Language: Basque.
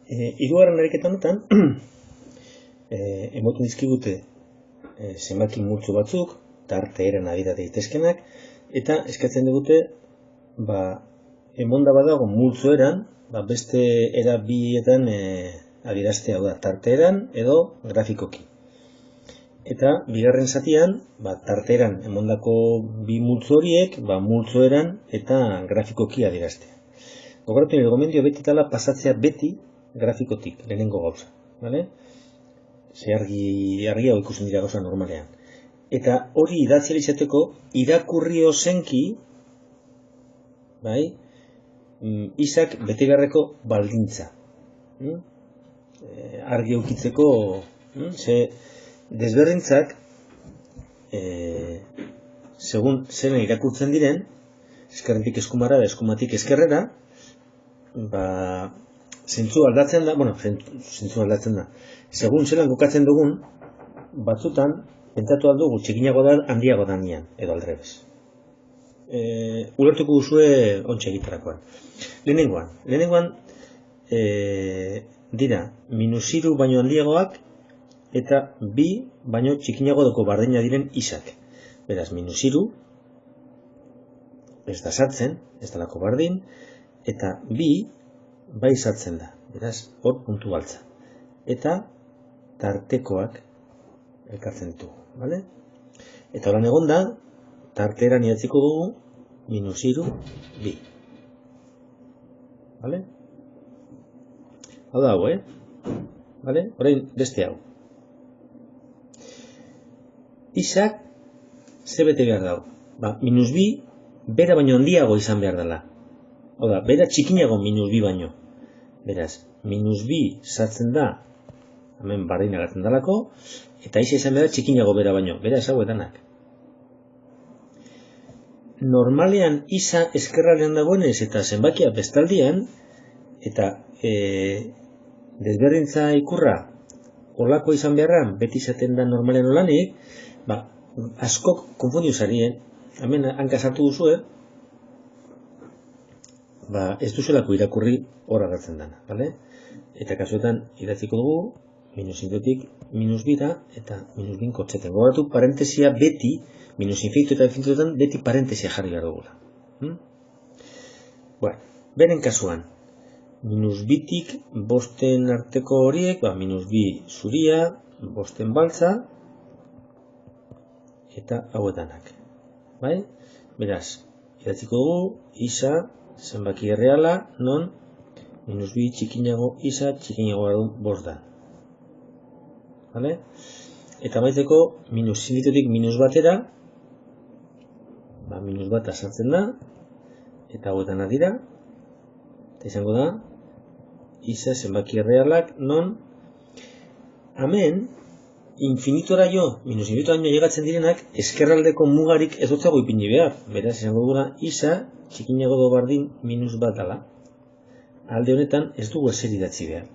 Hirugarren ariketa honetan, emoten dizkigute zenbaki multzo batzuk, tarteeran adira daitezkenak, eta eskatzen digute, emonda badago multzoeran, beste era bietan adiraztea, hau da, tarteeran edo grafikoki. Eta bigarren zatian, tarteeran emondako bi multzo horiek, multzoeran eta grafikoki adiraztea. Gogoratu nire gomendio beti tala pasatzea beti grafikotik, lehenengo gauza. Ze argia ikusten dira gauza normalean. Eta hori idatzea izateko, irakurri ozenki, izak betegarreko baldintza. Argi eukitzeko, ze desberdintzak, segun zena irakurtzen diren, eskerretik eskumara, eskumatik eskerrera, zentzu aldatzen da, segun zelan kokatzen dugun, batzutan, pentsatu aldugu txikinago da, handiago da nian, edo aldrebez. Ulertuko duzue ontsa egitarakoan. Lehenengoan, dira, -3 baino handiagoak, eta 2 baino txikinago doko bardina diren izak. Beraz, -3, ez da sartzen, ez dalako bardin, eta 2 bai sartzen da. Beraz, hor puntu baltza. Eta tartekoak elkartzen ditugu. Eta horan egon da, tarteeran idatziko dugu -3, 2. Hau da hau, Orain beste hau. Izak ze bete behar dago? -2 bera baino handiago izan behar dela. Hau da, bera txikinago -2 baino. Beraz, -2 sartzen da, hemen bardin agertzen dalako, eta iza izan behar txikinago bera baino. Bera ez hau edanak. Normalean iza eskerralean dagoenez eta zenbakia bestaldian, eta desberdintza ikurra olako izan beharran, beti izaten da normalean olanik, askok konfundio zarien, hemen hanka sartu duzue, ez duzelako irakurri hor agertzen dana, Eta kasuetan idatziko dugu, -5tik -2 eta -2 kotxeten. Gogoratu, parentesia beti, -infinitu eta infinituetan, beti parentesia jarri behar dugula. Beren kasuan, -2tik 5 arteko horiek, -2 zuria, 5 baltza, eta hauetanak. Beraz, idatziko dugu, iza, zenbaki erreala, non, -2 txikinago iza, txikinago 5 da. Eta maiteko, -infinituk -1 -1 sartzen da, eta hauetan dira, eta izango da, iza zenbaki errealak, non, hemen, infinitora -infinitura llegatzen direnak, eskerraldeko mugarik ez dutzago ipini behar. Beraz, izango duguna, iza, txikinago do bardin -1 dala. Alde honetan, ez dugu ezer idatzi behar.